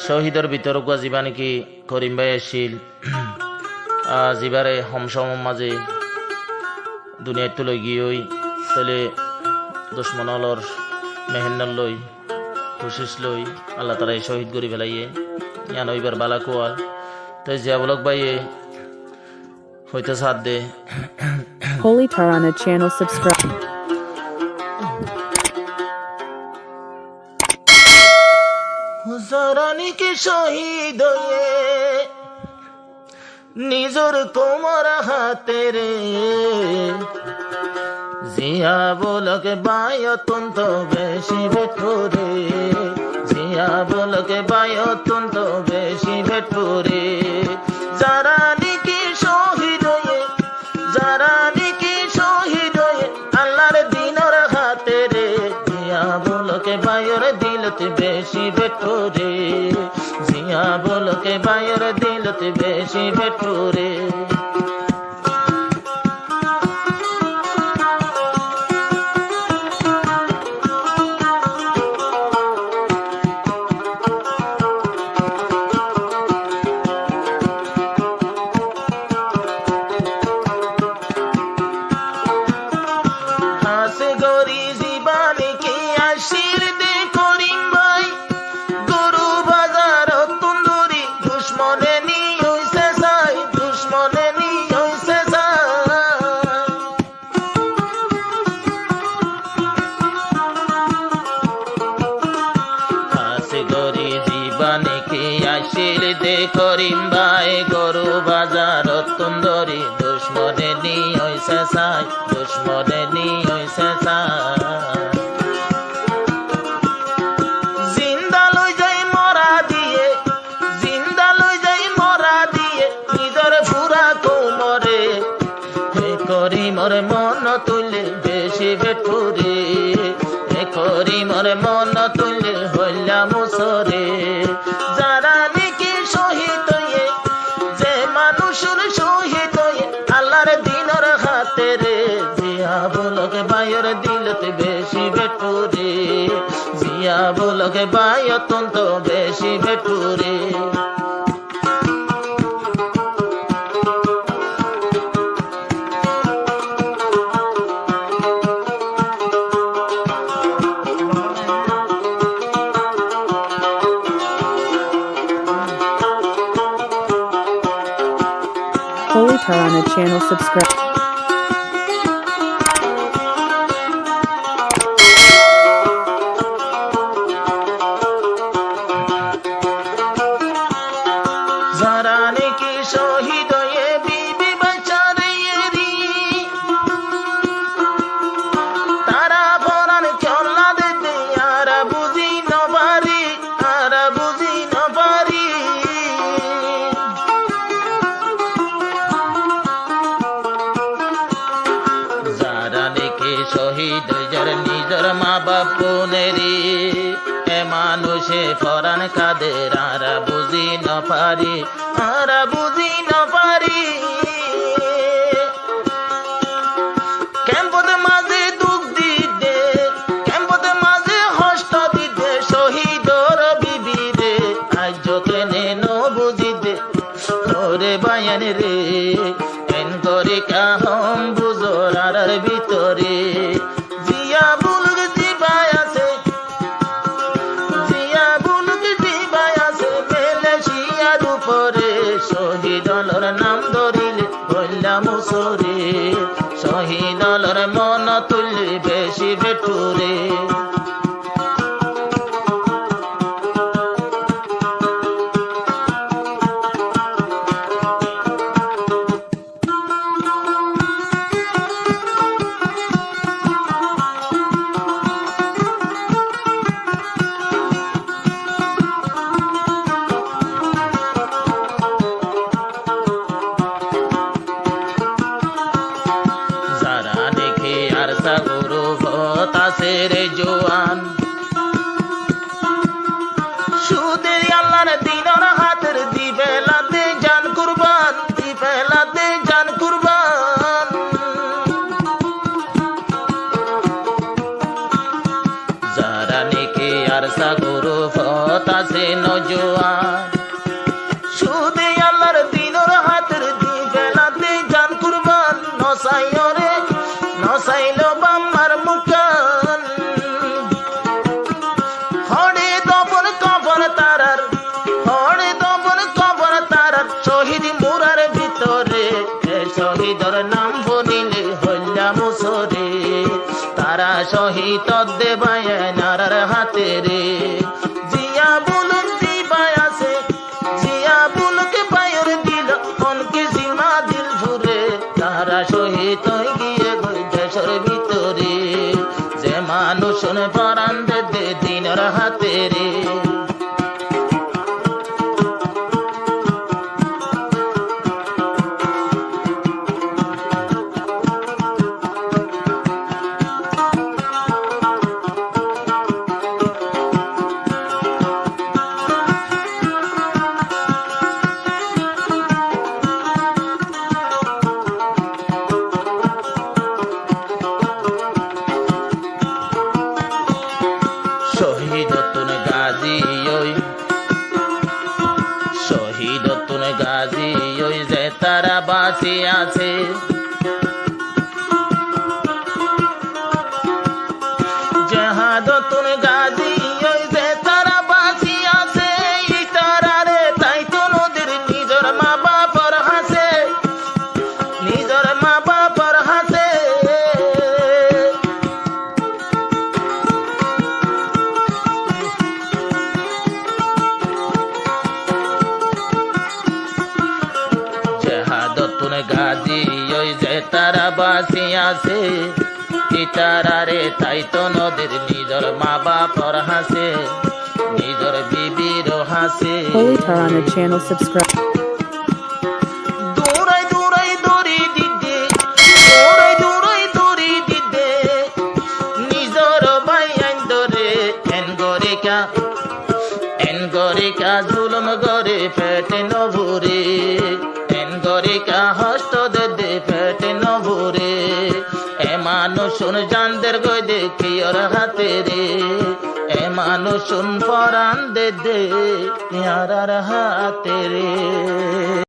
শহীদর ভিতর জীবা নাকি করিম ভাই আসছিল যিবারে সমসম মাঝে দুনিয়াত লৈ গিয়ে তাহলে দুশ্মনলর মেহেন্নার লই কোশিস লই আল্লাহ তালা শহীদ করি ফেলাইয়ে ইয়ান ওইবার বালা কোয়াল তাই জিয়াবলক ভাইয়ে হইতে সাথ দে Holy Tarana channel subscribe. হুজরানিকে শহীদ হয়ে নিজর কোমর হাতে রে জিয়া বলকে বাই অত্যন্ত বেশি ভেটরে জিয়া বলকে বাই অত্যন্ত বেশি ভেটরে যারা নাকি শহীদ হয়ে যারা নাকি শহীদ হয়ে আল্লাহর দিনের হাতে রে জিয়া বলকে বাইর দিলতে বেশি ভেটরে জিয়া বলকে বাইর দিলতে বেশি ভেটরে করিম ভাই গরু বাজার তুন্দরি দুশ্মনে নি হইছে সাই দুশ্মনে নি হইছে সাই জিন্দা লই যাই মরা দিয়ে জিন্দা লই যাই মরা দিয়ে নিজর ফুরা কোমরে হে করিমর মন তুলে বেশি ভেটুরে হে করিমর মন তুলে হইলা মুসরে যারা শহীদ হয়ে যে মানুষের শহীদ হয়ে আল্লাহর দিনের হাতে রে জিয়া বলকে বাইর দিলতে বেশি ভেটুরে জিয়া বলকে বাই অত্যন্ত বেশি ভেটুরে Holy Tarana channel subscribe. যারা নাকি শহীদ হয়ে বিবি বাচ্চারে তারা পরান খেলা দেবে আর বুঝি নবারি আর বুঝি নবারি যারা নাকি শহীদ যার নিজের মা বাপ নেরি এ মানুষে ফরান কাদের আর বুঝি ন পারি আর বুঝি ন পারি ক্যাম্পতে মাঝে দুঃখ দিতে ক্যাম্পতে মাঝে হস্ত দিতে শহীদর বিবিরে আজ কেনে ন বুঝিতে ওরে বায়ান রে এন করে কাহম বুঝর আর ভিতরে জিয়া বুলগ জিবাই আছে জিয়া বুলগ জিবাই আছে মেলেশিয়ার উপরে শহীদ আলোর নাম ধরিলে হইলা মুসরে শহীদ আলোর মন তুললে বেশি ভেটুরে গুরু ভতাসের জোয়ান সুদে আল্লাহর দিনের হাতের দিবেলাতে জান কুরবান দিবেলাতে জান কুরবান যারা নাকি আর গুরু ভত আছে নজওয়ান সুদে আল্লাহর দিনর হাতের দি বেলাতে জান কুরবান নসাইলো বাম্মার মুকান হড়ে দবন কবর তারার শহীদ মুরার ভিতরে শহীদর নাম বনিলে হইলা মুসরে তারা শহীদ দেবায় নারার হাতে রে জিয়া বুলুক জিবায় আছে জিয়া বুলুক পায়ের দিল মনকে সীমা দিল জুড়ে তারা শহীদ হয়ে গিয়ে দেশের ভিতরে যে মানুষ পরাণ দে দিনের হাতে রে শহীদতুন গাজী ওই যে তারা বাঁচে আছে জাহাদতুন গাজী ওই যে তারা বাঁচে আছে ইতারারে তাই তো নদীর নিজের মা বাবার হাসে গাজী ওই যে তারা বাসি আছে ইতারারে তাই তো নদীর নিজের মা বাপর হাসে নিজের বিবির হাসে Holy Tarana channel subscribe. দূরাই দড়ি দিদে নিজর ভাই আইন্দরে এন গরিকা জুলুম গরে পেটে নভুরে গরিকা হস্ত দে পেটে নভুরে এ মানুষ জানদের গই দেখি ওর হাতে রে এ মানুষ পরাণ দে হাতে রে।